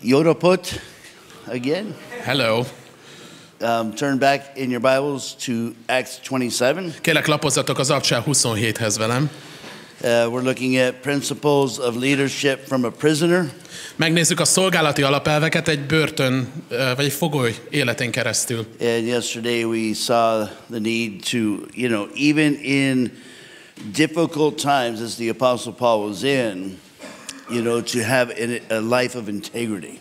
Yodaput again. Hello. Turn back in your Bibles to Acts 27. Kérlek, lapozzatok az Apostolok 27-hez velem. We're looking at principles of leadership from a prisoner. Megnézzük a szolgálati alapelveket egy börtön vagy egy fogoly életén keresztül. And yesterday we saw the need to, even in difficult times as the Apostle Paul was in, to have a life of integrity.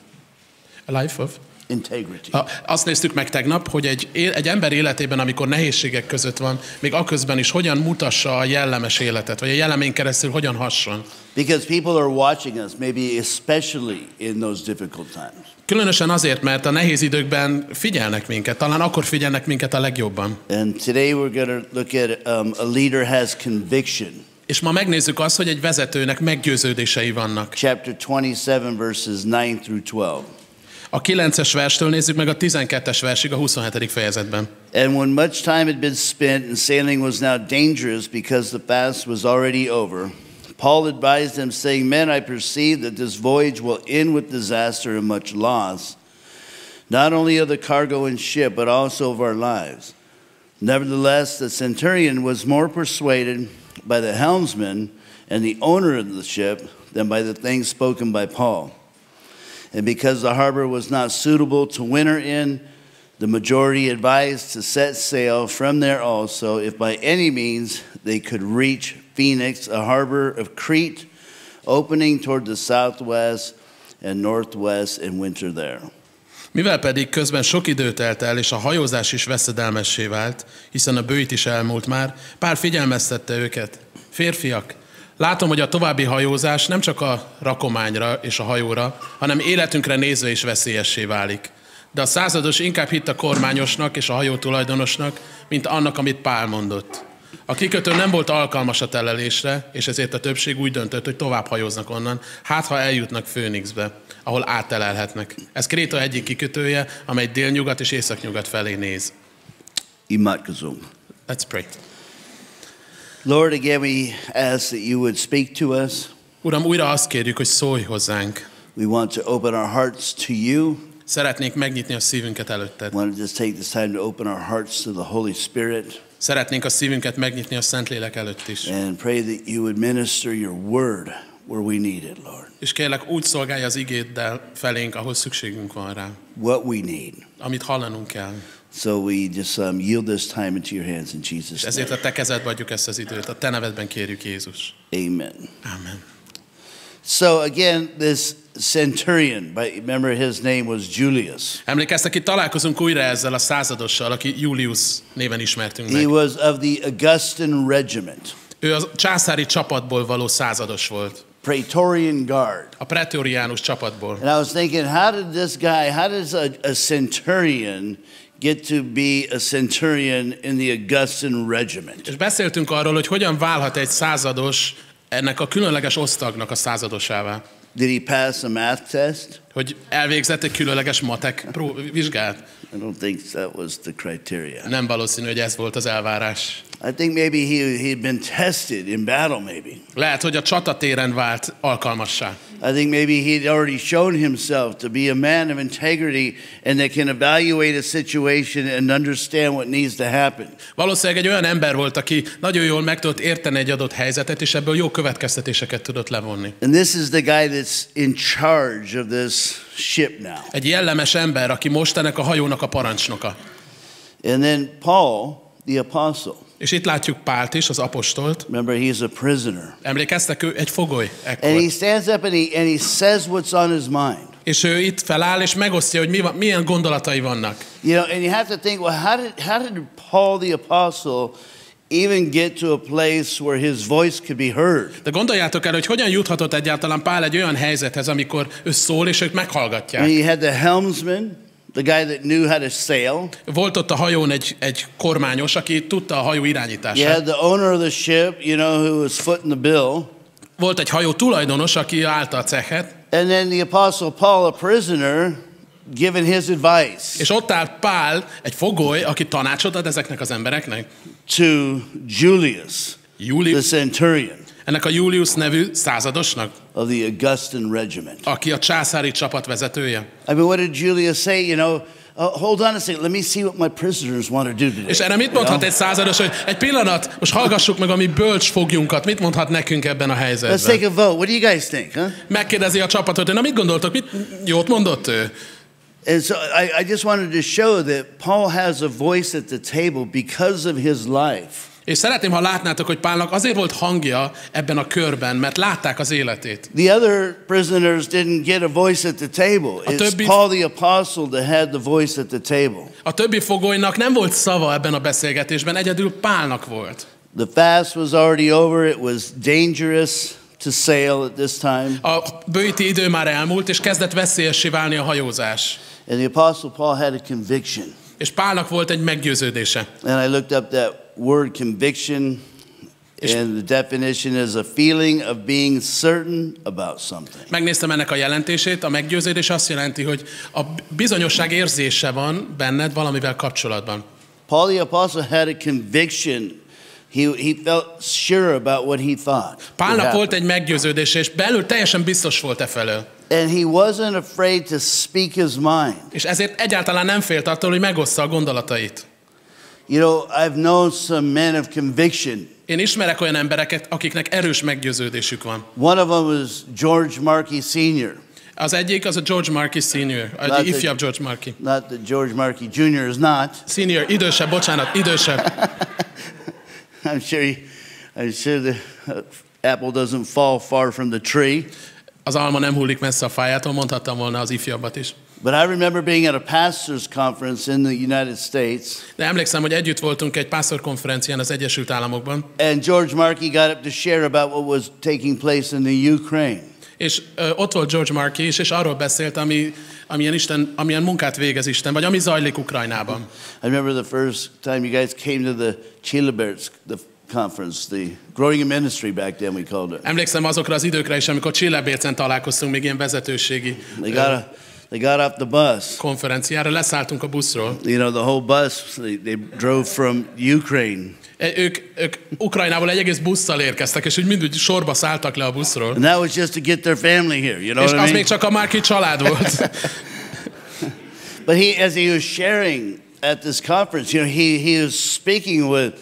A life of? Integrity. Azt néztük meg tegnap, hogy egy ember életében, amikor nehézségek között van, még aközben is hogyan mutassa a jellemes életet, vagy a jellemén keresztül hogyan hasson. Because people are watching us, maybe especially in those difficult times. Különösen azért, mert a nehéz időkben figyelnek minket, talán akkor figyelnek minket a legjobban. And today we're going to look at a leader has conviction. És ma megnézzük azt, hogy egy vezetőnek meggyőződései vannak. Chapter 27 verses 9 through 12. A 9-es verstől nézzük meg a 12-es versig a 27. fejezetben. And when much time had been spent and sailing was now dangerous because the fast was already over, Paul advised them, saying, "Men, I perceive that this voyage will end with disaster and much loss, not only of the cargo and ship, but also of our lives. Nevertheless, the centurion was more persuaded by the helmsman and the owner of the ship than by the things spoken by Paul. And because the harbor was not suitable to winter in, the majority advised to set sail from there also, if by any means they could reach Phoenix, a harbor of Crete, opening toward the southwest and northwest, and winter there." Mivel pedig közben sok idő telt el, és a hajózás is veszedelmessé vált, hiszen a bőjt is elmúlt már, Pál figyelmeztette őket. Férfiak, látom, hogy a további hajózás nem csak a rakományra és a hajóra, hanem életünkre nézve is veszélyessé válik. De a százados inkább hitt a kormányosnak és a hajó tulajdonosnak, mint annak, amit Pál mondott. A kikötő nem volt alkalmas a telelésre, és ezért a többség úgy döntött, hogy tovább hajóznak onnan, hát ha eljutnak Phoenixbe, ahol áttelelhetnek. Ez Kréta egyik kikötője, amely délnyugat és északnyugat felé néz. Imádkozunk. Let's pray. Lord, again we ask that you would speak to us. Uram, újra azt kérjük, hogy szólj hozzánk. We want to open our hearts to you. Szeretnénk megnyitni a szívünket előtted. We want to just take this time to open our hearts to the Holy Spirit. Szeretnénk a szívünket megnyitni a Szentlélek előtt is. And pray that you would minister your word where we need it, Lord. És kérlek, úgy szolgálj az igéddel felénk, ahol szükségünk van rá. What we need. Amit hallanunk kell. So we just yield this time into your hands in Jesus' name. Ezért a te kezedbe adjuk ezt az időt. A te nevedben kérjük, Jézus. Amen. Amen. So again, this centurion, remember his name was Julius. Emlékeztek, itt találkozunk újra ezzel a századossal, aki Julius néven ismertünk meg. He was of the Augustan regiment. Ő a császári csapatból való százados volt. Praetorian Guard. A pretoriánus csapatból. And I was thinking, how does a centurion get to be a centurion in the Augustan regiment? És beszéltünk arról, hogy hogyan válhat egy százados ennek a különleges osztagnak a századosává. Did he pass a math test? Hogy elvégzett egy különleges matek vizsgát? I don't think that was the criteria. Nem valószínű, hogy ez volt az elvárás. I think maybe he'd been tested in battle maybe. Lehet, hogy a csatatéren vált alkalmassá. I think maybe he'd already shown himself to be a man of integrity and that can evaluate a situation and understand what needs to happen. Valószínűleg egy olyan ember volt, aki nagyon jól meg tudott érteni egy adott helyzetet, és ebből jó következtetéseket tudott levonni. And this is the guy that's in charge of this ship now. Egy jellemes ember, aki most ennek a hajónak a parancsnoka. And then Paul, the apostle. És itt látjuk Pált is, az apostolt. Remember, he's a prisoner. Emlékeztek, ő egy fogoly ekkor. And he stands up and he says what's on his mind. És ő itt feláll, és megosztja, hogy milyen gondolatai vannak. And you have to think, well, how did Paul the apostle even get to a place where his voice could be heard? De gondoljátok el, hogy hogyan juthatott egyáltalán Pál egy olyan helyzethez, amikor ő szól, és ők meghallgatják. And you had the helmsman, the guy that knew how to sail. Volt ott a hajón egy kormányos, aki tudta a hajó irányítását. You had the owner of the ship, who was footing the bill. Volt egy hajó tulajdonos, aki állta a cechet. And then the apostle Paul, a prisoner, giving his advice. És ott áll Pál, egy fogoly, aki tanácsot ad ezeknek az embereknek. To Julius, the centurion. Ennek a Julius nevű századosnak, of the Augustan regiment. aki a császári csapat vezetője. I mean, what did Julius say? You know, hold on a second, let me see what my prisoners want to do today. És erre mit mondhat egy százados, hogy egy pillanat, most hallgassuk meg a mi bölcs fogjunkat, mit mondhat nekünk ebben a Let's helyzetben? take a vote. What do you guys think, huh? Megkérdezi a csapatot, hogy na mit gondoltok, jót mondott ő? And so I just wanted to show that Paul has a voice at the table because of his life. És szeretném, ha látnátok, hogy Pálnak azért volt hangja ebben a körben, mert látták az életét. The other prisoners didn't get a voice at the table. It's Paul the apostle that had the voice at the table. A többi fogolynak nem volt szava ebben a beszélgetésben, egyedül Pálnak volt. The fast was already over. It was dangerous to sail at this time. A bőti idő már elmúlt, és kezdett veszélyessé válni a hajózás. And the apostle Paul had a conviction. És Pálnak volt egy meggyőződése. And I looked up that word conviction, and the definition is a feeling of being certain about something. Megnéztem ennek a jelentését, a meggyőződés azt jelenti, hogy a bizonyosság érzése van benned valamivel kapcsolatban. Paul the apostle had a conviction. He felt sure about what he thought. Pálnak volt egy meggyőződése, és belül teljesen biztos volt e felől. And he wasn't afraid to speak his mind. És ezért egyáltalán nem félt attól, hogy megossza a gondolatait. You know, I've known some men of conviction. Én ismerek olyan embereket, akiknek erős meggyőződésük van. One of them was George Markey Sr. Az egyik az a George Markey Sr., az ifjabb George Markey. Not that George Markey Jr. is not. Senior, idősebb, bocsánat, idősebb. I'm sure the apple doesn't fall far from the tree. Az alma nem hullik messze a fájától, mondhattam volna az ifjabbat is. But I remember being at a pastor's conference in the United States. De emlékszem, hogy együtt voltunk egy pásztorkonferencián az Egyesült Államokban. And George Markey got up to share about what was taking place in the Ukraine. És ott volt George Markey is, és arról beszélt, amilyen munkát végez Isten, vagy ami zajlik Ukrajnában. I remember the first time you guys came to the Chileberts, the conference, the Growing in Ministry back then we called it. Emlékszem azokra az időkre is, amikor Csillebércen találkoztunk, még ilyen vezetőségi They got off the bus. konferenciára, leszálltunk a buszról. You know, the whole bus, they drove from Ukraine. Ők Ukrajnából egy egész busszal érkeztek, és úgy mind sorba szálltak le a buszról. And that was just to get their family here, you know És what I az mean? még csak a Markey család volt. But as he was sharing at this conference, you know, he was speaking with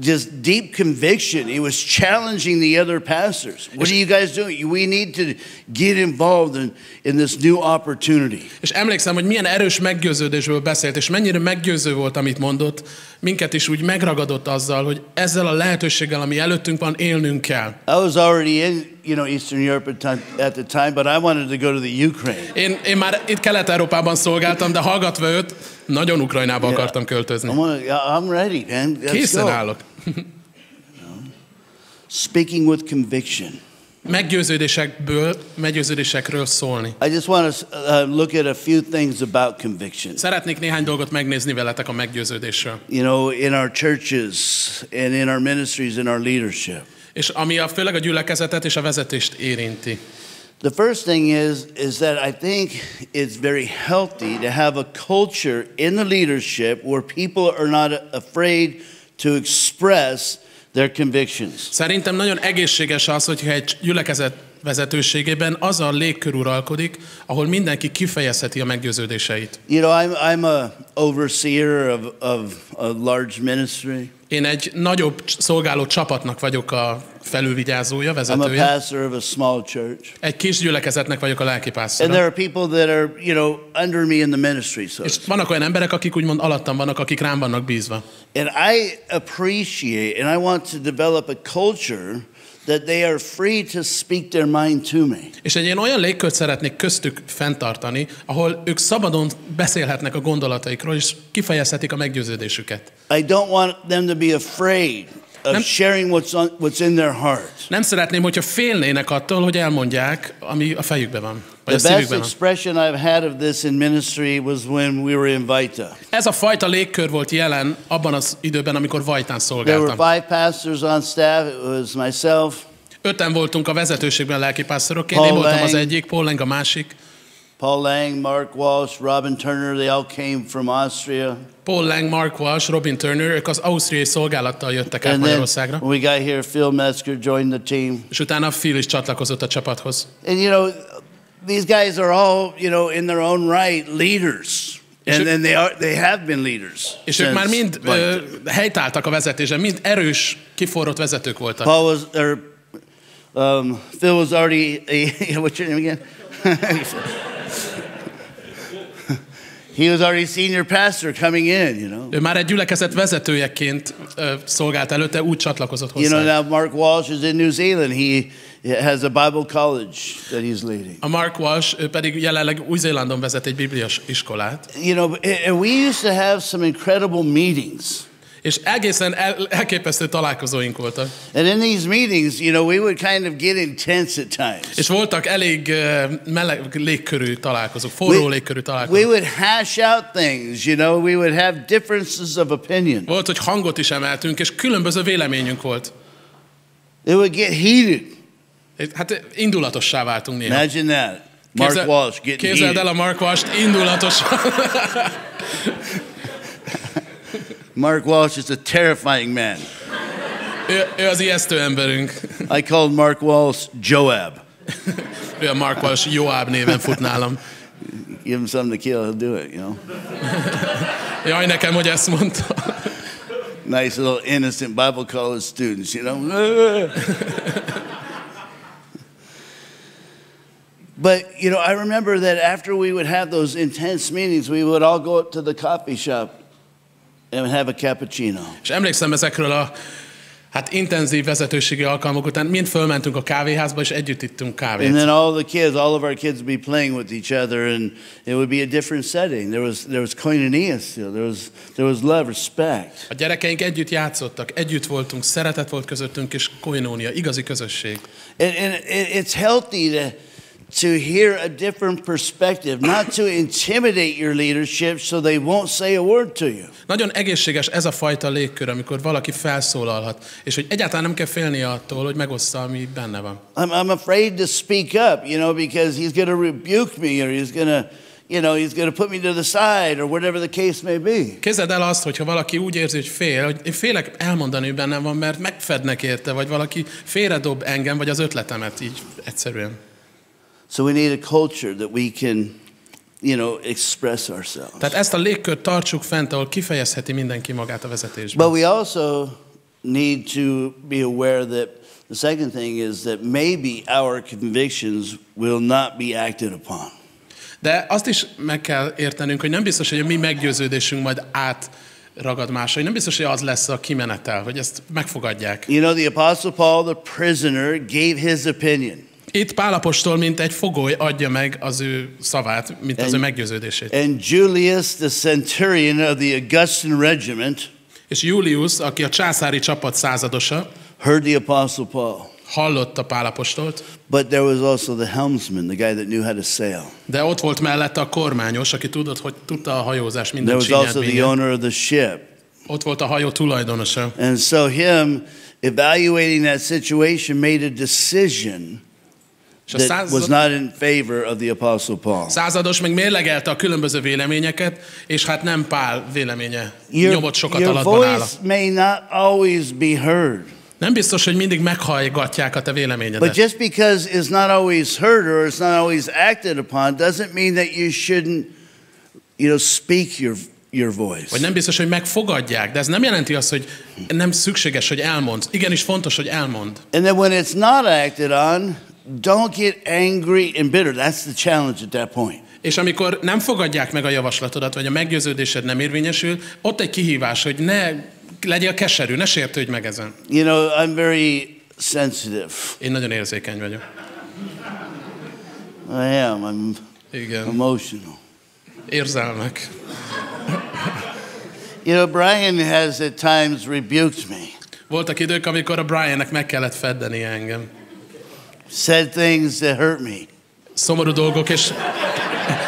just deep conviction. He was challenging the other pastors. What are you guys doing? We need to get involved in this new opportunity. És emlékszem, hogy milyen erős meggyőződésből beszélt, és mennyire meggyőző volt, amit mondott, minket is úgy megragadott azzal, hogy ezzel a lehetőséggel, ami előttünk van, élnünk kell. I was already in, Eastern Europe at the time, but I wanted to go to the Ukraine. Én már itt Kelet-Európában szolgáltam, de hallgatva őt, nagyon Ukrajnába akartam költözni. I'm ready, man. Let's Készen go. állok. Speaking with conviction. Meggyőződésekről szólni. I just want to look at a few things about conviction. Szeretnék néhány dolgot megnézni veletek a meggyőződésről. You know, in our churches and in our ministries and our leadership. És ami főleg a gyülekezetet és a vezetést érinti. The first thing is that I think it's very healthy to have a culture in the leadership where people are not afraid to express their convictions. Szerintem nagyon egészséges az, hogyha egy gyülekezet vezetőségében az a légkör uralkodik, ahol mindenki kifejezheti a meggyőződéseit. You know, I'm a overseer of a large ministry. Én egy nagyobb szolgáló csapatnak vagyok a felülvigyázója, I'm vezetője. a pastor of a small church. Egy kis gyülekezetnek vagyok a And lelkipásztora. there are people that are, under me in the ministry. És vannak olyan emberek, akik úgymond alattam vannak, akik rám vannak bízva. And I appreciate and I want to develop a culture that they are free to speak their mind to me. És egy ilyen olyan légkört szeretnék köztük fenntartani, ahol ők szabadon beszélhetnek a gondolataikról, és kifejezhetik a meggyőződésüket. I don't want them to be afraid of sharing what's in their heart. Nem szeretném, hogyha félnének attól, hogy elmondják, ami a fejükben van, vagy a The best szívükben van. expression I've had of this in ministry was when we were in Vita. Ez a fajta légkör volt jelen abban az időben, amikor Vajtán There were szolgáltam. 5 pastors on staff. It was myself, 5-en voltunk a vezetőségben lelkipásztorok, én Paul voltam az Lang. egyik, Paul Lang a másik, Paul Lang, Mark Walsh, Robin Turner, they all came from Austria. Paul Lang, Mark Walsh, Robin Turner, ők az ausztriai szolgálattal jöttek át And then Magyarországra. when we got here, Phil Metzger joined the team. És utána Phil is csatlakozott a csapathoz. And you know, these guys are all, you know, in their own right, leaders. And then they have been leaders. És ők már mind helytálltak a vezetésben, mind erős, kiforrott vezetők voltak. Phil was already what's your name again? He was already senior pastor coming in, you know. Ő már egy gyülekezet vezetőjeként szolgált előtte, úgy csatlakozott hozzá. You know, now Mark Walsh is in New Zealand. He has a Bible college that he's leading. A Mark Walsh, ő pedig jelenleg Új-Zélandon vezet egy bibliás iskolát. You know, and we used to have some incredible meetings. És egészen elképesztő találkozóink voltak. And in these meetings, you know, we would kind of get intense at times. És voltak elég meleg légkörű találkozók, forró légkörű találkozók. We would hash out things, you know, we would have differences of opinion. Volt, hogy hangot is emeltünk, és különböző véleményünk volt. It would get heated. Hát indulatossá váltunk néha. Imagine that. Mark Walsh getting heated. Képzeld el a Mark Walsh-t indulatosan. Mark Walsh is a terrifying man. Ő az ijesztő emberünk. I called Mark Walsh Joab. Ő a Mark Walsh Joab néven fut nálam. Give him something to kill, he'll do it, you know. Jaj, nekem, hogy ezt mondta. Nice little innocent Bible college students, you know. But, you know, I remember that after we would have those intense meetings, we would all go up to the coffee shop and have a cappuccino. És emlékszem ezekről a intenzív vezetőségi alkalmak után mind fölmentünk a kávéházba, és együtt ittunk kávét. And then all of our kids would be playing with each other, and it would be a different setting. There was koinonia still. There was love, respect. A gyerekeink együtt játszottak, együtt voltunk, szeretet volt közöttünk, és koinónia, igazi közösség. And it's healthy to hear a different perspective, not to intimidate your leadership so they won't say a word to you. Nagyon egészséges ez a fajta légkör, amikor valaki felszólalhat, és hogy egyáltalán nem kell félnie attól, hogy megoszta, ami benne van. I'm afraid to speak up, you know, because he's going to rebuke me, or he's going to put me to the side, or whatever the case may be. Képzeld el azt, hogyha valaki úgy érzi, hogy fél, hogy én félek elmondani, hogy bennem van, mert megfednek érte, vagy valaki félredob engem, vagy az ötletemet így egyszerűen. So we need a culture that we can, you know, express ourselves. Tehát ezt a légkört tartsuk fent, ahol kifejezheti mindenki magát a vezetésben. But we also need to be aware that the second thing is that maybe our convictions will not be acted upon. De azt is meg kell értenünk, hogy nem biztos, hogy a mi meggyőződésünk majd átragad másra. Nem biztos, hogy az lesz a kimenetel, hogy ezt megfogadják. You know, the Apostle Paul, the prisoner, gave his opinion. Itt Pál apostol, mint egy fogoly adja meg az ő szavát, mint az ő meggyőződését. And Julius, the centurion of the Augustan regiment, és Julius, aki a császári csapat századosa, heard the Apostle Paul. Hallotta Pál apostolt. But there was also the helmsman, the guy that knew how to sail. De ott volt mellette a kormányos, aki tudta a hajózás minden There was also the owner of the ship. Ott volt a hajó tulajdonosa. And so him evaluating that situation made a decision that was not in favor of the Apostle Paul. Százados meg mérlegelte a különböző véleményeket, és hát nem Pál véleménye nyomott sokat alatban áll. Your voice may not always be heard. Nem biztos, hogy mindig meghallgatják a te véleményedet. But just because it's not always heard or it's not always acted upon doesn't mean that you shouldn't, you know, speak your voice. Vagy nem biztos, hogy megfogadják, de ez nem jelenti azt, hogy nem szükséges, hogy elmondd. Igenis fontos, hogy elmondd. And then when it's not acted on, don't get angry and bitter. That's the challenge at that point. És amikor nem fogadják meg a javaslatodat, vagy a meggyőződésed nem érvényesül, ott egy kihívás, hogy ne legyél keserű, ne sértődj meg ezen. You know, I'm very sensitive. Én nagyon érzékeny vagyok. I am. I'm emotional. Érzelmek. You know, Brian has at times rebuked me. Voltak idők, amikor a Briannek meg kellett feddeni engem. Said things that hurt me. Szomorú dolgok, és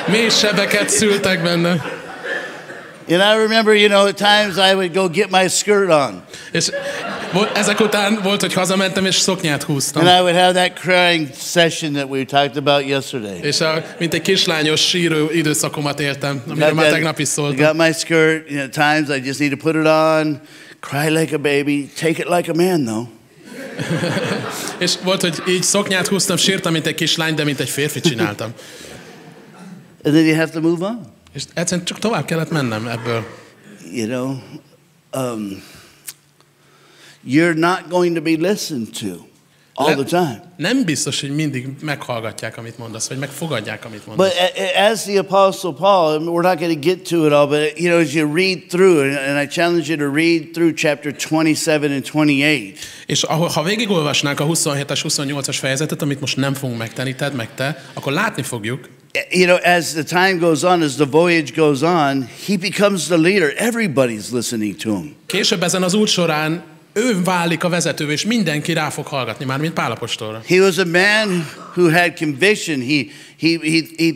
mély sebeket szültek benne. And I remember, you know, at times I would go get my skirt on. És Ezek után volt, hogy hazamentem, és szoknyát húztam. And I would have that crying session that we talked about yesterday. És mint egy kislányos síró időszakomat éltem, amiről már tegnap is I szóltam. got my skirt, at times I just need to put it on, cry like a baby, take it like a man though. És volt, hogy így szoknyát húztam, sírtam, mint egy kislány, de mint egy férfi csináltam. And then you have to move on. És egyszerűen csak tovább kellett mennem ebből. You know, you're not going to be listened to all the time. Nem biztos, hogy mindig meghallgatják, amit mondasz, vagy megfogadják, amit mondasz. But as the Apostle Paul, we're not going to get to it all, but you know, as you read through, and I challenge you to read through chapter 27 and 28. És ha végigolvasnánk a 27-es, 28-as fejezetet, amit most nem fogunk megtenni, tedd meg te, akkor látni fogjuk. You know, as the time goes on, as the voyage goes on, he becomes the leader. Everybody's listening to him. Később ezen az út során ő válik a vezető, és mindenki rá fog hallgatni, már mint Pál apostolra. He was a man who had conviction. He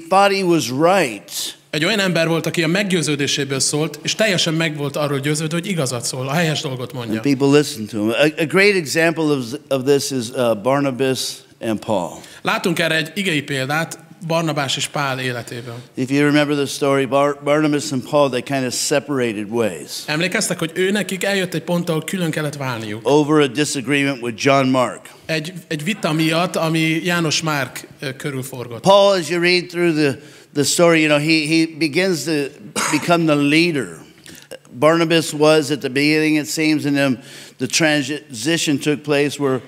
thought he was right. Egy olyan ember volt, aki a meggyőződéséből szólt, és teljesen meg volt arról győződve, hogy igazat szól, a helyes dolgot mondja. And people listened to him. A great example of this is Barnabas and Paul. Látunk erre egy igei példát Barnabás és Pál életéből. If you remember the story, Barnabas and Paul, they kind of separated ways. Emlékeztek, hogy nekik eljött egy pont, ahol külön kellett válniuk. Over a disagreement with John Mark. Egy vita miatt, ami János Márk körül forgott. Paul, as you read through the story, you know, he begins to become the leader. Barnabas was at the beginning, it seems, and then the transition took place where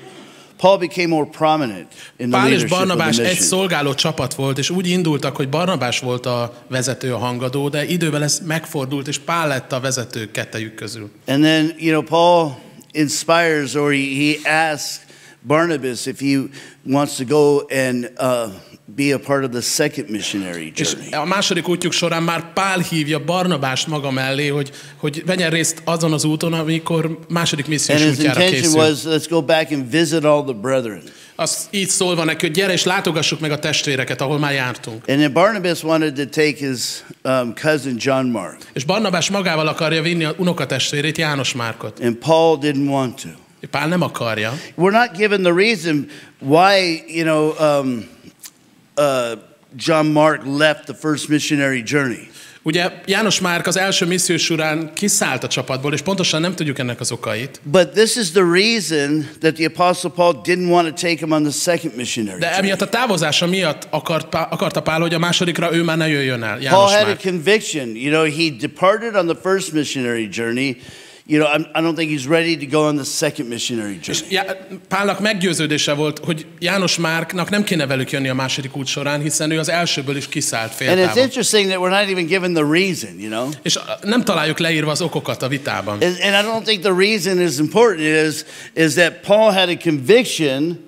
Paul became more prominent in the Pál és leadership of Barnabás the egy mission. szolgáló csapat volt, és úgy indultak, hogy Barnabás volt a vezető, a hangadó, de idővel ez megfordult, és Pál lett a vezető kettejük közül. And then, you know, Paul inspires, or he asks Barnabas if he wants to go and be a part of the second missionary journey. És a második útjuk során már Pál hívja Barnabást maga mellé, hogy vegyen részt azon az úton, amikor második missziós And his útjára intention készül. was, let's go back and visit all the brethren. Az így szólva neki, hogy gyere és látogassuk meg a testvéreket, ahol már jártunk. And then Barnabas wanted to take his cousin John Mark. És Barnabás magával akarja vinni a unokatestvérét, János Márkot. And Paul didn't want to. Pál nem akarja. We're not given the reason why, you know, John Mark left the first missionary journey. Ugye János Márk az első missziós során kiszállt a csapatból, és pontosan nem tudjuk ennek az okait. But this is the reason that the Apostle Paul didn't want to take him on the second missionary De journey. emiatt a távozása miatt akarta Pál, hogy a másodikra ő már ne jöjjön el, Paul János had a Márk. conviction. You know, he departed on the first missionary journey. You know, I don't think he's ready to go on the second missionary És journey. Pálnak meggyőződése volt, hogy János Márknak nem kéne velük jönni a második út során, hiszen ő az elsőből is kiszállt And it's féltávon. interesting that we're not even given the reason, you know. És nem találjuk leírva az okokat a vitában. And I don't think the reason is important. Is that Paul had a conviction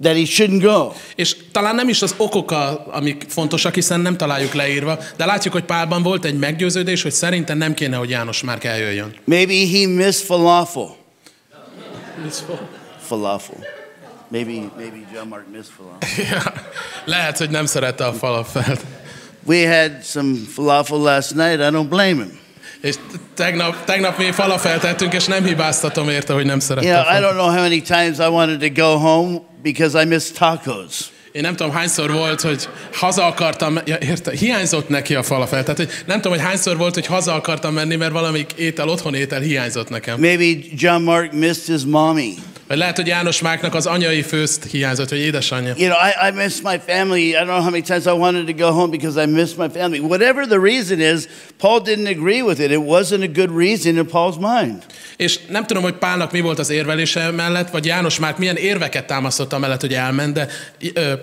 that he shouldn't go. És talán nem is az okok, amik fontosak, hiszen nem találjuk leírva, de látjuk, hogy Pálban volt egy meggyőződés, hogy szerintem nem kéne, hogy János Márk eljöjjön. Maybe he missed falafel. Falafel. Maybe John Mark missed falafel. Lehet, hogy nem szerette a falafelt. We had some falafel last night. I don't blame him. És tegnap mi falafelt ettünk, és nem hibáztatom érte, hogy nem szerette You a know, I falafelt. don't know how many times I wanted to go home because I missed tacos. Én nem tudom, hányszor volt, hogy haza akartam, hiányzott neki a falafel. Tehát, hogy nem tudom, hogy hányszor volt, hogy haza akartam menni, mert valamelyik otthon étel hiányzott nekem. Maybe John Mark missed his mommy. Vagy lehet, hogy János Márknak az anyai főzt hiányzott, vagy édesanyja. You know, I miss my family. I don't know how many times I wanted to go home because I missed my family. Whatever the reason is, Paul didn't agree with it. It wasn't a good reason in Paul's mind. És nem tudom, hogy Pálnak mi volt az érvelése mellett, vagy János Márk milyen érveket támasztott mellett, hogy elment, de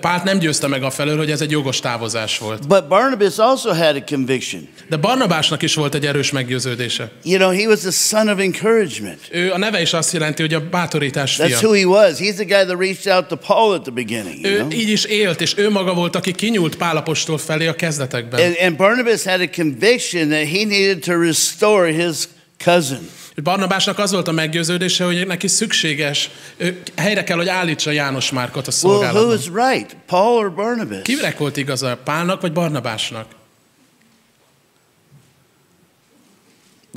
Pált nem győzte meg afelől, hogy ez egy jogos távozás volt. But Barnabas also had a conviction. De Barnabásnak is volt egy erős meggyőződése. You know, he was the son of encouragement. Ő a neve is azt jelenti, hogy a bátorítás That's fia. who he was. He's the guy that reached out to Paul at the beginning. You Ő know? így is élt, és ő maga volt, aki kinyúlt Pál apostol felé a kezdetekben. And Barnabas had a conviction that he needed to restore his cousin. Barnabásnak az volt a meggyőződése, hogy neki szükséges, helyre kell, hogy állítsa János Márkot a Well, who szolgálatban. was right, Paul or Barnabas? Kinek volt igaza, Pálnak vagy Barnabásnak?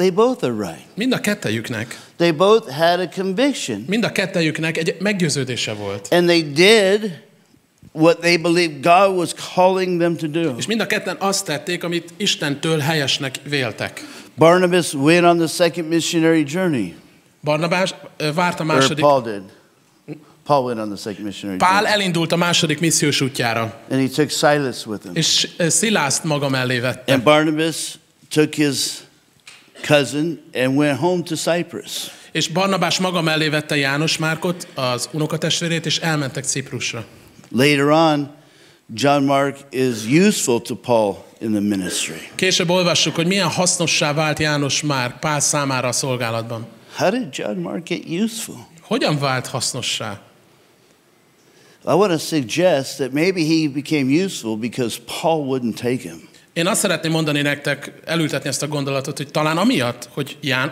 They both are right. Mind a kettejüknek. They both had a conviction. Mind a kettejüknek egy meggyőződése volt. And they did what they believed God was calling them to do. És mind a ketten azt tették, amit Istentől helyesnek véltek. Barnabas went on the second missionary journey. Barnabás várt a második. Or Paul did. Paul went on the second missionary Pál journey. elindult a második missziós útjára. And he took Silas with him. És Szilászt maga mellé vette. And Barnabas took his cousin and went home to Cyprus. És Barnabás maga mellé vette János Márkot, az unokatestvérét, és elmentek Ciprusra. Later on, John Mark is useful to Paul in the ministry. Később olvassuk, hogy milyen hasznossá vált János Márk Pál számára a szolgálatban. How did John Mark get useful? Hogyan vált hasznossá? I want to suggest that maybe he became useful because Paul wouldn't take him. Én azt szeretném mondani nektek, elültetni ezt a gondolatot, hogy talán amiatt,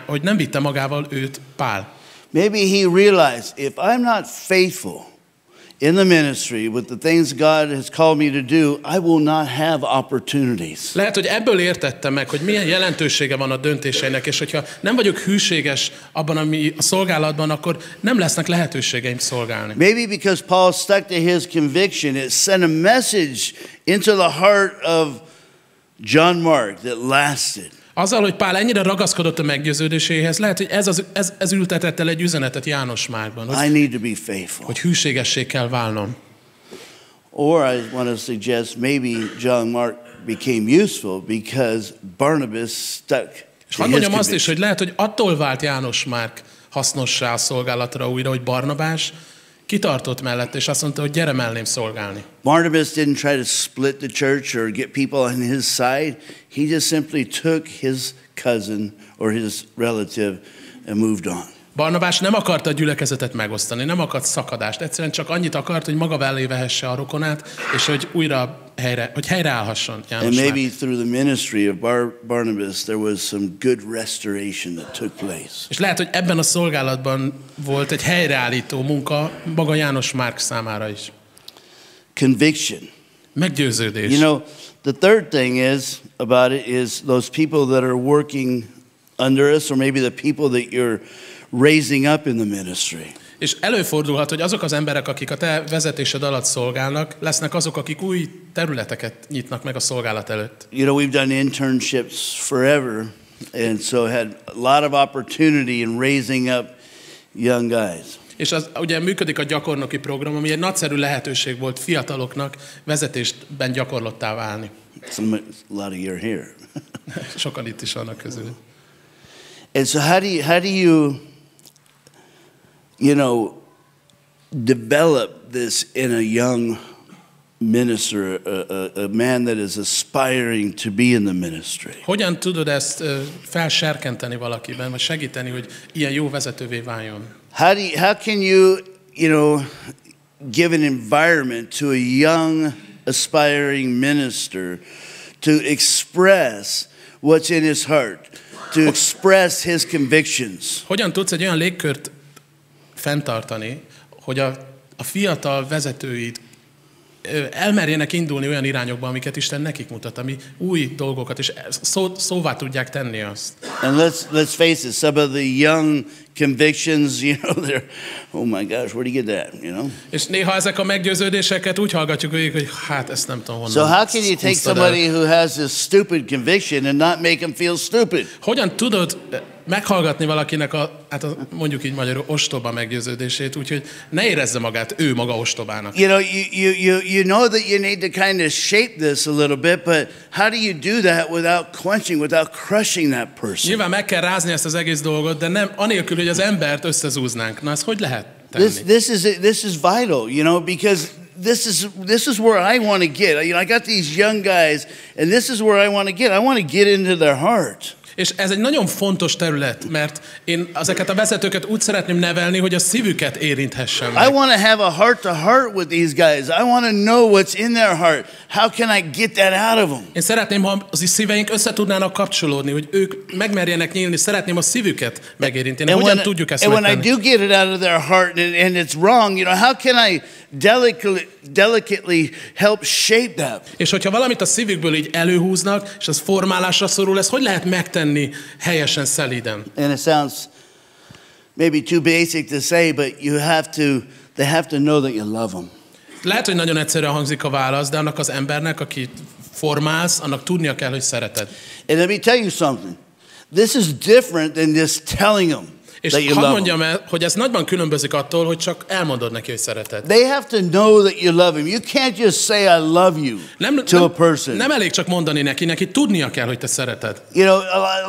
hogy nem vitte magával őt Pál. Maybe he realized if I'm not faithful in the ministry with the things God has called me to do, I will not have opportunities. Lehet, hogy ebből értettem meg, hogy milyen jelentősége van a döntéseinek, és hogyha nem vagyok hűséges abban, ami a szolgálatban, akkor nem lesznek lehetőségeim szolgálni. Maybe because Paul stuck to his conviction, it sent a message into the heart of John Mark that lasted. Azzal, hogy Pál ennyire ragaszkodott a meggyőződéséhez, lehet, hogy ez ültetett el egy üzenetet János Márkban, I need to be faithful. hogy hűségessé kell válnom. Or I want to suggest maybe John Mark became useful because Barnabas stuck És to hadd his mondjam azt is, conviction. hogy lehet, hogy attól vált János Márk hasznossá a szolgálatra újra, hogy Barnabás kitartott mellett, és azt mondta, hogy gyere mellém szolgálni. Barnabas didn't try to split the church or get people on his side. He just simply took his cousin or his relative and moved on. Barnabás nem akarta a gyülekezetet megosztani, nem akart szakadást, egyszerűen csak annyit akart, hogy maga mellé vehesse a rokonát, és hogy újra helyreállhasson János And Márk. maybe through the ministry of Barnabas there was some good restoration that took place. És lehet, hogy ebben a szolgálatban volt egy helyreállító munka maga János Márk számára is. Conviction. Meggyőződés. You know, the third thing is about it is those people that are working under us, or maybe the people that you're raising up in the ministry. És előfordulhat, hogy azok az emberek, akik a te vezetésed alatt szolgálnak, lesznek azok, akik új területeket nyitnak meg a szolgálat előtt. You know, we've done internships forever, and so had a lot of opportunity in raising up young guys. És ugye működik a gyakornoki program, ami egy nagyszerű lehetőség volt fiataloknak vezetésben gyakorlottá válni. A lot of you are here. Sokan itt is vannak közül. And so how do you know, develop this in a young minister, a man that is aspiring to be in the ministry? Hogyan tudod ezt felserkenteni valakiben, vagy segíteni, hogy ilyen jó vezetővé váljon? How can you give an environment to a young aspiring minister to express what's in his heart, to express his convictions? Hogyan tudsz egy olyan légkört fenntartani, hogy a fiatal vezetőid elmerjenek indulni olyan irányokba, amiket Isten nekik mutat, ami új dolgokat, és szóvá tudják tenni azt. And let's face it, some of the young convictions, they're, oh my gosh, where do you get that, És néha ezek a meggyőződéseket úgy hallgatjuk végig, hogy hát ezt nem tudom honnan. So how can you take somebody who has this stupid conviction and not make them feel stupid? Hogyan tudod meghallgatni valakinek mondjuk így magyarul ostoba meggyőződését, úgyhogy ne érezze magát ő maga ostobának. You know that you need to kind of shape this a little bit, but how do you do that without quenching, without crushing that person? Nyilván meg kell rázni ezt az egész dolgot, de nem anélkül, hogy az embert összezúznánk. Na, ezt hogy lehet tenni? This is vital, because this is where I want to get. I got these young guys, and this is where I want to get. I want to get into their heart. És ez egy nagyon fontos terület, mert én ezeket a vezetőket úgy szeretném nevelni, hogy a szívüket érinthessen meg. I want to have a heart-to-heart with these guys. I want to know what's in their heart. How can I get that out of them? Én szeretném, ha az szíveink össze tudnának kapcsolódni, hogy ők megmerjenek nyílni, szeretném a szívüket megérinteni. Hogyan tudjuk ezt megtenni? And when I do get it out of their heart and it's wrong, how can I delicately help shape that? És hogyha valamit a szívükből így előhúznak, és az formálásra szorul, ezt hogy lehet megtenni helyesen, szelíden? And it sounds maybe too basic to say, but they have to know that you love them. Lehet, hogy nagyon egyszerűen hangzik a válasz, de annak az embernek, akit formálsz, annak tudnia kell, hogy szereted. And let me tell you something. This is different than just telling them És that you hadd love mondjam them. el, hogy ez nagyban különbözik attól, hogy csak elmondod neki, hogy szereted. They have to know that you love him. You can't just say I love you to a person. Nem elég csak mondani neki tudnia kell, hogy te szereted. You know,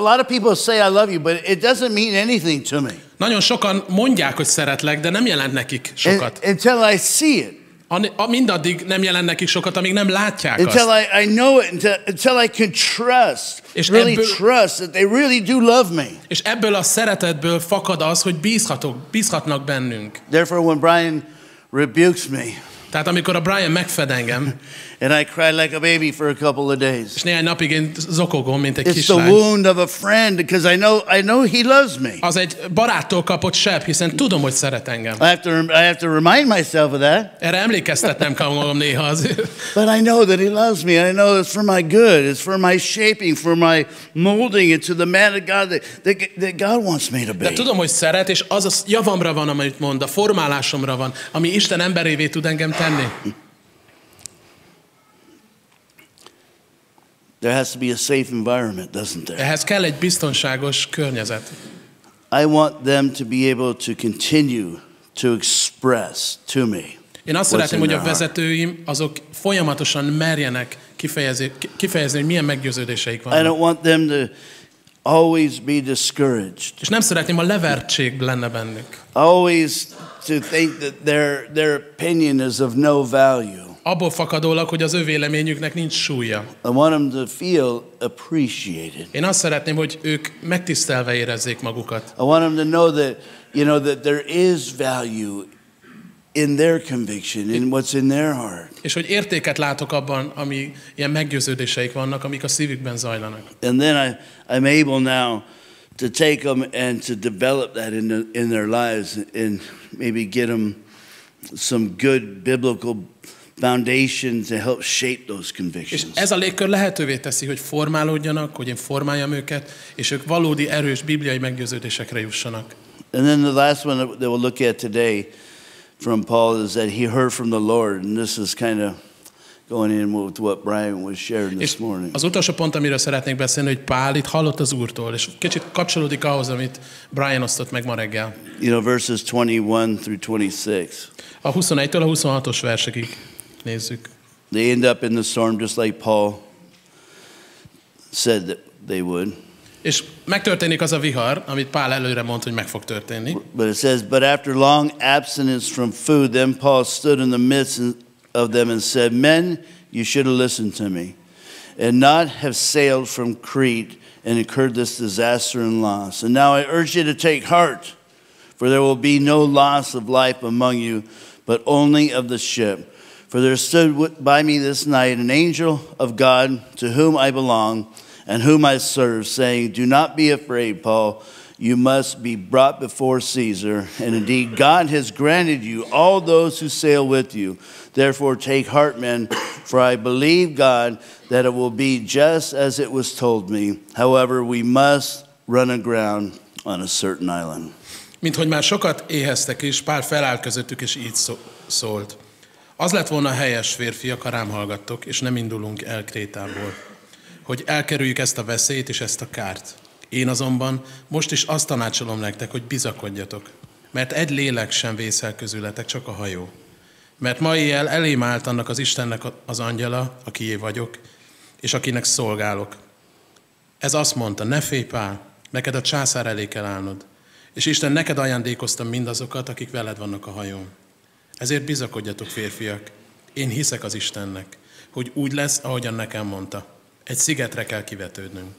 a lot of people say I love you, but it doesn't mean anything to me. Nagyon sokan mondják, hogy szeretlek, de nem jelent nekik sokat. Until I see it. Mindaddig nem jelent nekik sokat, amíg nem látják Until azt. I know it, until I can trust, És really trust that they really do love me. És ebből a szeretetből fakad az, hogy bízhatnak bennünk. Therefore, when Brian rebukes me, Tehát amikor a Brian megfed engem, and I cry like a baby for a couple of days, és néhány napig én zokogom, mint egy it's the kislány. wound of a friend because I know he loves me. Az egy baráttól kapott seb, hiszen tudom, hogy szeret engem. I have to remind myself of that. Erre emlékeztetnem kell magam néha azért. But I know that he loves me. I know it's for my good. It's for my shaping, for my molding into the man of God that God wants me to be. De tudom, hogy szeret, és az a javamra van, amit mond, a formálásomra van, ami Isten emberévé tud engem tenni. There has to be a safe environment, doesn't there? Ehhez kell egy biztonságos környezet. I want them to be able to continue to express to me. Én azt szeretném, hogy a vezetőim azok folyamatosan merjenek kifejezni, hogy milyen meggyőződéseik I vannak. don't want them to always be discouraged. És nem szeretném, a levertség lenne bennük. Always to think that their opinion is of no value. Abból fakadólag, hogy az ő véleményüknek nincs súlya. I want them to feel appreciated. Én azt szeretném, hogy ők megtisztelve érezzék magukat. I want them to know that, that there is value in their conviction, in what's in their heart. És hogy értéket látok abban, ami ilyen meggyőződéseik vannak, amik a szívükben zajlanak. And then I'm able now to take them and to develop that in their lives and maybe get them some good biblical foundation to help shape those convictions. És ez a légkör lehetővé teszi, hogy formálódjanak, hogy én formáljam őket, és ők valódi erős bibliai meggyőződésekre jussanak. And then the last one that we'll look at today from Paul is that he heard from the Lord, and this is kind of going in with what Brian was sharing this morning. Az utolsó pont, amiről szeretnék beszélni, hogy Pál itt hallott az Úrtól, és kicsit kapcsolódik ahhoz, amit Brian osztott meg ma reggel. Verses 21 through 26. A 21-től a 26-os versekig nézzük. They end up in the storm just like Paul said that they would. És megtörténik az a vihar, amit Pál előre mondta, hogy meg fog történni. But it says, but after long abstinence from food, then Paul stood in the midst of them and said, men, you should have listened to me, and not have sailed from Crete and incurred this disaster and loss. And now I urge you to take heart, for there will be no loss of life among you, but only of the ship. For there stood by me this night an angel of God to whom I belong and whom I serve, saying, do not be afraid, Paul. You must be brought before Caesar. And indeed, God has granted you all those who sail with you. Therefore, take heart, men, for I believe God that it will be just as it was told me. However, we must run aground on a certain island. Mint hogy már sokat éheztek is, Pál feláll közöttük, és így szólt. Az lett volna helyes, férfiak, ha rám hallgattok, és nem indulunk el Krétából, hogy elkerüljük ezt a veszélyt és ezt a kárt. Én azonban most is azt tanácsolom nektek, hogy bizakodjatok, mert egy lélek sem vészel közületek, csak a hajó. Mert ma éjjel elém állt annak az Istennek az angyala, akié vagyok, és akinek szolgálok. Ez azt mondta, ne félj, Pál, neked a császár elé kell állnod, és Isten neked ajándékoztam mindazokat, akik veled vannak a hajón. Ezért bizakodjatok, férfiak, én hiszek az Istennek, hogy úgy lesz, ahogyan nekem mondta. Egy szigetre kell kivetődnünk.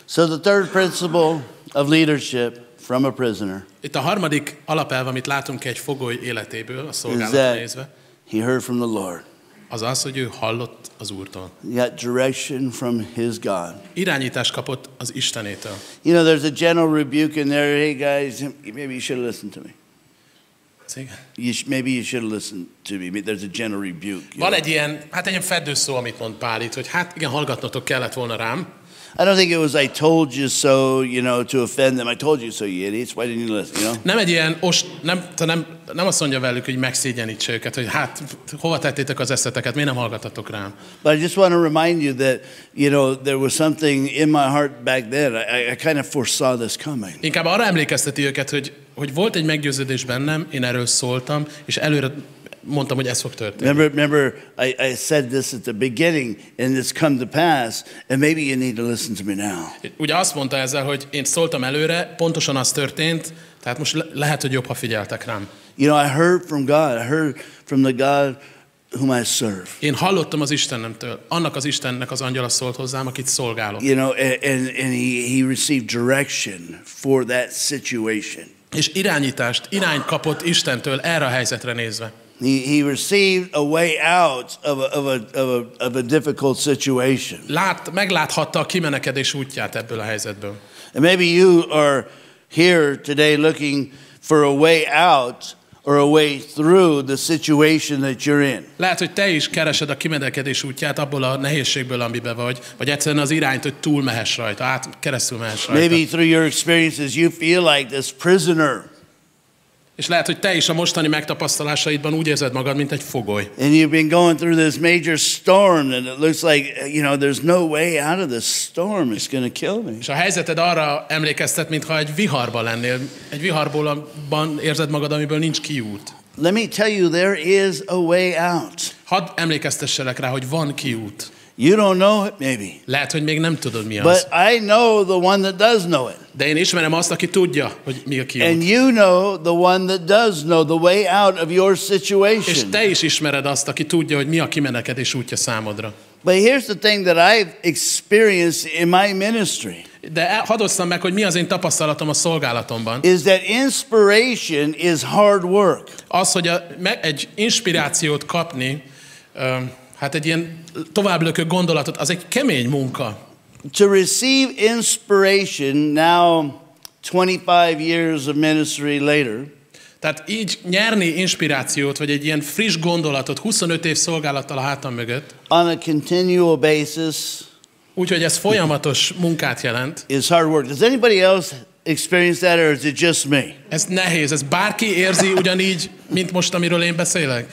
So the third principle of leadership from a prisoner Itt a harmadik alapelv, amit látunk egy fogoly életéből, a is szolgálatra that nézve, he heard from the Lord. az az, hogy ő hallott az Úrtól. He got direction from his God. Irányítást kapott az Istenétől. There's a gentle rebuke in there. Hey guys, maybe you should have listened to me. Maybe you should have listened to me. There's a gentle rebuke. Van egy ilyen fedő szó, amit mond Pál itt, hogy hát igen, hallgatnotok kellett volna rám. I don't think it was I told you so, to offend them. I told you so, you idiots. Why didn't you listen, Nem egy ilyen, nem azt mondja velük, hogy megszégyenítse őket, hogy hát hova tettétek az eszeteket, miért nem hallgatatok rám. But I just want to remind you that, there was something in my heart back then. I kind of foresaw this coming. Inkább arra emlékezteti őket, hogy volt egy meggyőződés bennem, én erről szóltam, és előre mondtam, hogy ez fog történni. Remember I said this at the beginning, and it's come to pass, and maybe you need to listen to me now. Ugye azt mondta ezzel, hogy én szóltam előre, pontosan az történt, tehát most lehet, hogy jobb, ha figyeltek rám. I heard from God. I heard from the God whom I serve. Én hallottam az Istenemtől. Annak az Istennek az angyala szólt hozzám, akit szolgálok. And he received direction for that situation. És irányt kapott Istentől erre a helyzetre nézve. He received a way out of a difficult situation. Megláthatta a kimenekedés útját ebből a helyzetből. And maybe you are here today looking for a way out or a way through the situation that you're in. Lehet, hogy te is keresed a kimenekedés útját abból a nehézségből, amiben vagy egyszerűen az irányt, hogy túl mehess rajta, keresztül mehess rajta. Maybe through your experiences you feel like this prisoner. És lehet, hogy te is a mostani megtapasztalásaidban úgy érzed magad, mint egy fogoly. And you've been going through this major storm and it looks like, there's no way out of this storm. It's going to kill me. És a helyzeted arra emlékeztet, mintha egy viharban lennél. Egy viharból érzed magad, amiből nincs kiút. Let me tell you, there is a way out. Hadd emlékeztesselek rá, hogy van kiút. You don't know it, maybe. Lehet, hogy még nem tudod, mi az. But I know the one that does know it. De én ismerem azt, aki tudja, hogy mi a kiút. And you know the one that does know the way out of your situation. És te is ismered azt, aki tudja, hogy mi a kimenekedés útja számodra. But here's the thing that I've experienced in my ministry. De hadd osszam meg, hogy mi az én tapasztalatom a szolgálatomban. Is that inspiration is hard work. Az, hogy egy inspirációt kapni, hát egy ilyen továbblökő gondolatot, az egy kemény munka. To receive inspiration now 25 years of ministry later. Tehát így nyerni inspirációt, vagy egy ilyen friss gondolatot 25 év szolgálattal a hátam mögött. On a continual basis. Úgyhogy ez folyamatos munkát jelent. Is hard work. Does anybody else experience that, or is it just me? Ez nehéz. Ez bárki érzi ugyanígy, mint most, amiről én beszélek.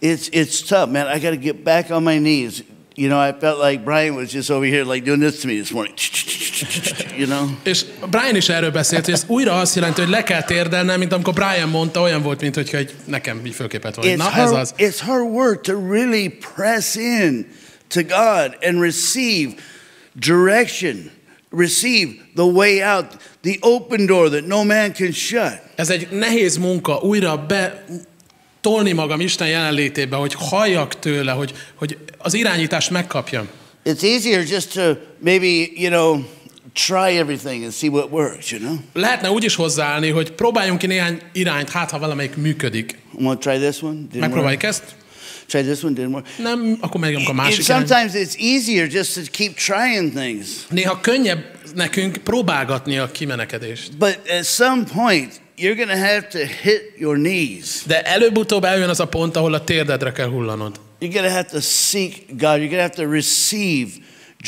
It's tough, man. I got to get back on my knees. I felt like Brian was just over here like doing this to me this morning. És Brian is erről beszélt, hogy ez újra azt jelenti, hogy le kell térdelnem, mint amikor Brian mondta, olyan volt, mint hogyha nekem így fölképett volna. Na, ez az. It's hard work to really press in to God and receive direction. Receive the way out, the open door that no man can shut. Ez egy nehéz munka, újra tolni magam Isten jelenlétébe, hogy halljak tőle, hogy az irányítást megkapjam. It's easier just to maybe, try everything and see what works, Lehetne úgy is hozzáállni, hogy próbáljunk ki néhány irányt, hát ha valamelyik működik. Want to try this one? Megpróbáljuk ezt? Try this one, didn't work. Nem, akkor megyünk a másik. Sometimes it's easier just to keep trying things. Néha könnyebb nekünk próbálgatni a kimenekedést. But at some point you're going to have to hit your knees. De előbb-utóbb eljön az a pont, ahol a térdedre kell hullanod. You're going to have to seek God. You're going to have to receive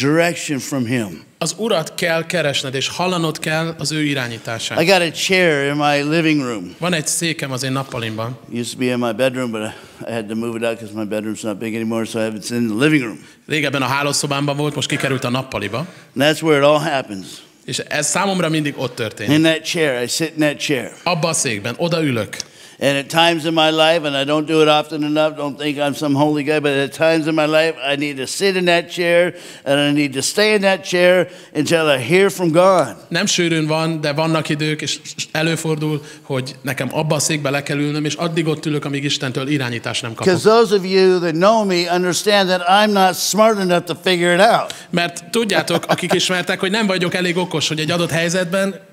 direction from Him. Az Urat kell keresned, és hallanod kell az ő irányítását. I got a chair in my living room. Van egy székem az én nappalimban. Used to be in my bedroom, but I had to move it out because my bedroom's not big anymore, so I have it in the living room. Régebben a hálószobámban volt, most kikerült a nappaliba. And that's where it all happens. És ez számomra mindig ott történik. In that chair, I sit in that chair. Abba a székben, oda ülök. And at times in my life, and I don't do it often enough, don't think I'm some holy guy, but at times in my life, I need to sit in that chair, and I need to stay in that chair until I hear from God. Nem sűrűn van, de vannak idők, és előfordul, hogy nekem abba a székbe le kell ülnöm, és addig ott ülök, amíg Istentől irányítást nem kapok. Because those of you that know me understand that I'm not smart enough to figure it out. Mert tudjátok, akik ismertek, hogy nem vagyok elég okos, hogy egy adott helyzetben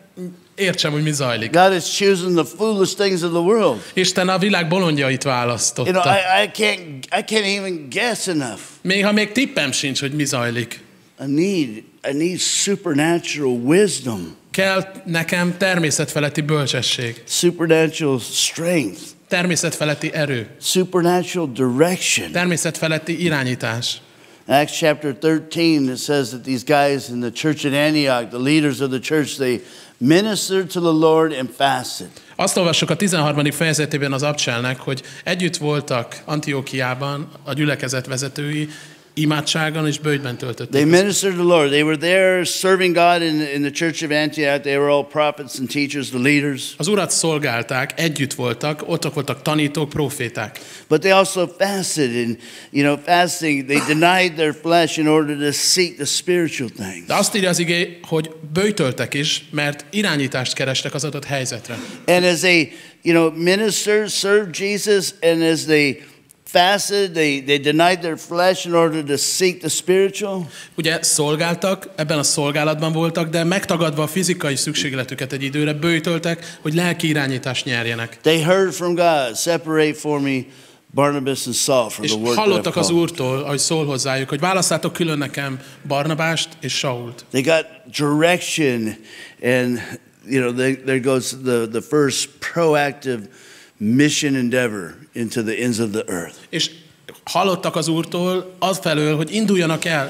értsem, hogy mi zajlik. God is choosing the foolish things of the world. Isten a világ bolondjait választotta. I can't even guess enough. Még ha még tippem sincs, hogy mi zajlik. I need supernatural wisdom. kell nekem természetfeletti bölcsesség, supernatural strength, természetfeletti erő, supernatural direction. természetfeletti irányítás. Acts chapter 13, it says that these guys in the church at Antioch, the leaders of the church, they ministered to the Lord and fasted. Azt olvassuk a 13. fejezetében az Abcselnek, hogy együtt voltak Antiókiában a gyülekezet vezetői, imádságon és bőjtben töltötték. They ministered to the Lord. They were there serving God in the church of Antioch. They were all prophets and teachers, the leaders. Az Urat szolgálták, együtt voltak, ott voltak tanítók, proféták. But they also fasted, and fasting, they denied their flesh in order to seek the spiritual things. De azt írja az igé, hogy böjtöltek is, mert irányítást kerestek az adott helyzetre. And as they, ministered, served Jesus, and as they fasted, they denied their flesh in order to seek the spiritual. Ugye szolgáltak, ebben a szolgálatban voltak, de megtagadva a fizikai szükségletüket egy időre, böjtöltek, hogy lelki irányítást nyerjenek. They heard from God, separate for me Barnabas and Saul for És the work hallottak az called. Úrtól, ahogy szól hozzájuk, hogy válasszátok külön nekem Barnabást és Sault. They got direction, and there goes the first proactive mission endeavor into the ends of the earth. És hallottak az Úrtól azfelől, hogy induljanak el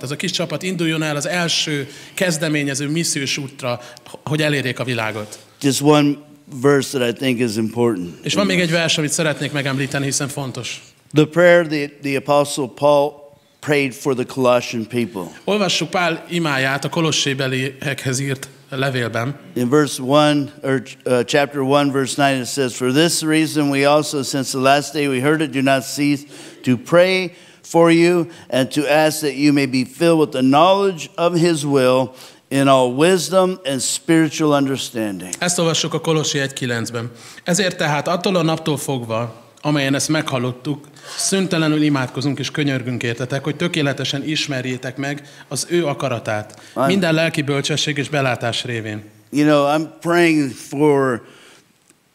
ez a kis csapat induljon el az első kezdeményező missziós útra, hogy elérjék a világot. Just one verse that I think is important. És van még egy vers, amit szeretnék megemlíteni, hiszen fontos. The prayer the Apostle Paul prayed for the Colossian people. Olvassuk Pál imáját a kolossébeliekhez írt levélben. In verse 1 or chapter 1 verse 9 it says, "For this reason we also, since the last day we heard it, do not cease to pray for you and to ask that you may be filled with the knowledge of his will in all wisdom and spiritual understanding." Ezt olvassuk a Kolossi 1:9-ben. Ezért tehát attól a naptól fogva, amelyen ezt meghallottuk, szüntelenül imádkozunk és könyörgünk értetek, hogy tökéletesen ismerjétek meg az ő akaratát. Minden lelki bölcsesség és belátás révén. I'm praying for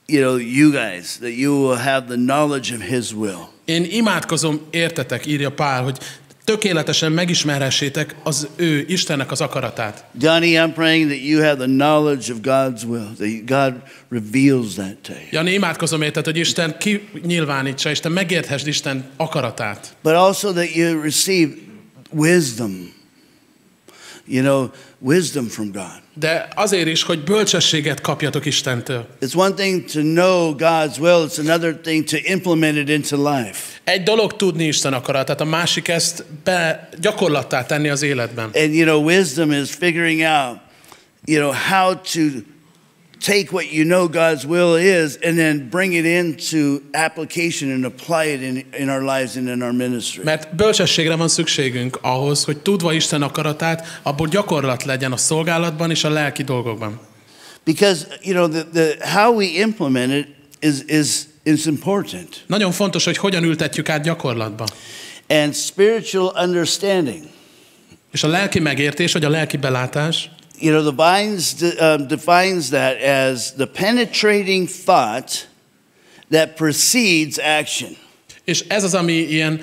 you guys, that you will have the knowledge of his will. Én imádkozom értetek, írja Pál, hogy tökéletesen megismerhessétek az ő Istennek az akaratát. Johnny, I'm praying that you have the knowledge of God's will, that God reveals that to you. Jani, imádkozom érted, hogy Isten kinyilvánítsa, és te megérthesd Isten akaratát. But also that you receive wisdom. Wisdom from God. De azért is, hogy bölcsességet kapjatok Istentől. It's one thing to know God's will, it's another thing to implement it into life. Egy dolog tudni Isten akaratát, a másik ezt gyakorlattá tenni az életben. And wisdom is figuring out, how to take what you know God's will is and then bring it into application and apply it in our lives and in our ministry. Mert bölcsességre van szükségünk ahhoz, hogy tudva Isten akaratát, abból gyakorlat legyen a szolgálatban és a lelki dolgokban. Because how we implement it is important. Nagyon fontos, hogy hogyan ültetjük át gyakorlatba. And spiritual understanding. És a lelki megértés, vagy a lelki belátás, the Vines defines that as the penetrating thought that precedes action. És ez az, ami ilyen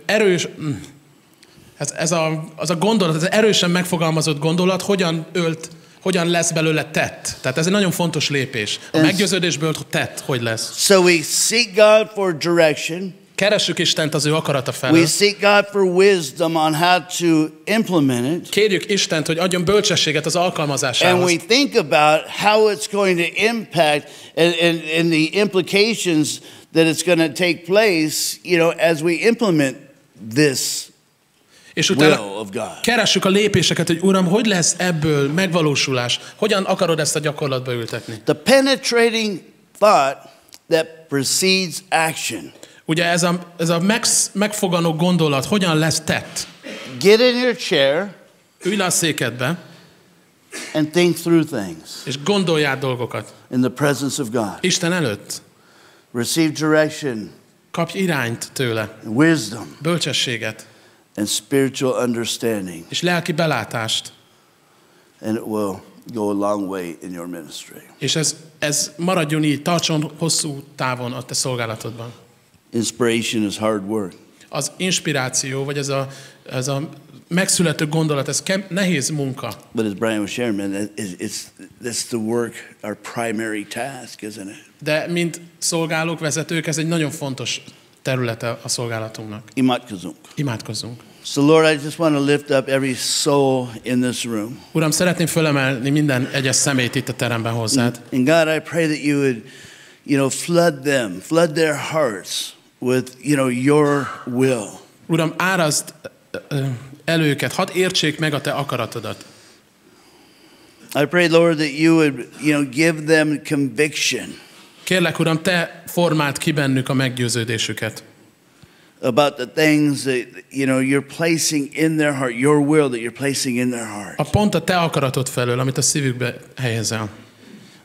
erős, az a gondolat, ez erősen megfogalmazott gondolat, hogyan lesz belőle tett. Tehát ez egy nagyon fontos lépés. A meggyőződésből tett, hogy lesz. So we seek God for direction. Keressük Istent az ő akarata felől. We seek God for wisdom on how to implement it. Kérjük Istent, hogy adjon bölcsességet az alkalmazásához. And we think about how it's going to impact and the implications that it's going to take place, as we implement this és will utána of God. keressük a lépéseket, hogy Uram, hogy lesz ebből megvalósulás? Hogyan akarod ezt a gyakorlatba ültetni? The penetrating thought that precedes action. Ugye ez a megfoganó gondolat, hogyan lesz tett? Get in your chair. Ülj le a székedbe. And think through things. És gondolj át dolgokat. In the presence of God. Isten előtt. Receive direction. Kapj irányt tőle. Wisdom. Bölcsességet. And spiritual understanding. És lelki belátást. And it will go a long way in your ministry. És ez maradjon így, tartson hosszú távon a te szolgálatodban. Inspiration is hard work. Az inspiráció, vagy ez a megszülető gondolat, ez nehéz munka. But as Brian was sharing, man, that's the work, our primary task, isn't it? De mint szolgálók, vezetők, ez egy nagyon fontos területe a szolgálatunknak. Imádkozzunk. So Lord, I just want to lift up every soul in this room. Uram, szeretném fölemelni minden egyes személyt itt a teremben hozzád. And God, I pray that you would, flood their hearts with, your will. Uram, árazd el őket, hadd értsék meg a te akaratodat. I pray, Lord, that you would, give them conviction. Kérlek, Uram, te formáld ki bennük a meggyőződésüket. About the things that, you're placing in their heart, your will that you're placing in their heart. A pont a te akaratod felől, amit a szívükbe helyezel.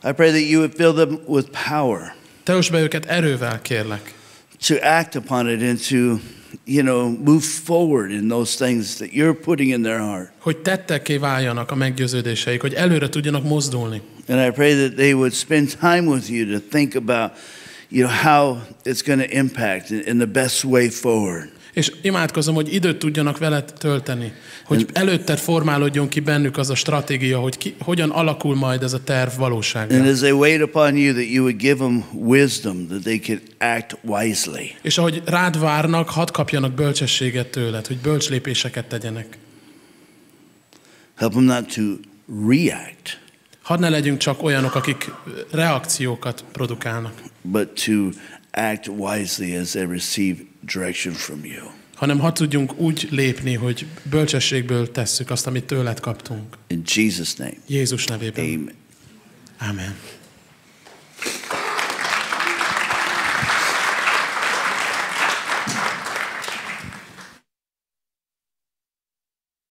I pray that you would fill them with power. Töltsd be őket erővel, kérlek. To act upon it and to, move forward in those things that you're putting in their heart. Hogy tettekké váljanak a meggyőződéseik, hogy előre tudjanak mozdulni. And I pray that they would spend time with you to think about, how it's going to impact in the best way forward. És imádkozom, hogy időt tudjanak veled tölteni, hogy előtted formálódjon ki bennük az a stratégia, hogy hogyan alakul majd ez a terv valósággá. And as they wait upon you, that you would give them wisdom, that they could act wisely. És ahogy rád várnak, hadd kapjanak bölcsességet tőled, hogy bölcs lépéseket tegyenek. Help them not to react. Hadd ne legyünk csak olyanok, akik reakciókat produkálnak. But to act wisely as they receive direction from you. Hanem hadd tudjunk úgy lépni, hogy bölcsességből tesszük azt, amit tőled kaptunk. In Jesus' name. Jézus nevében. Amen. Amen.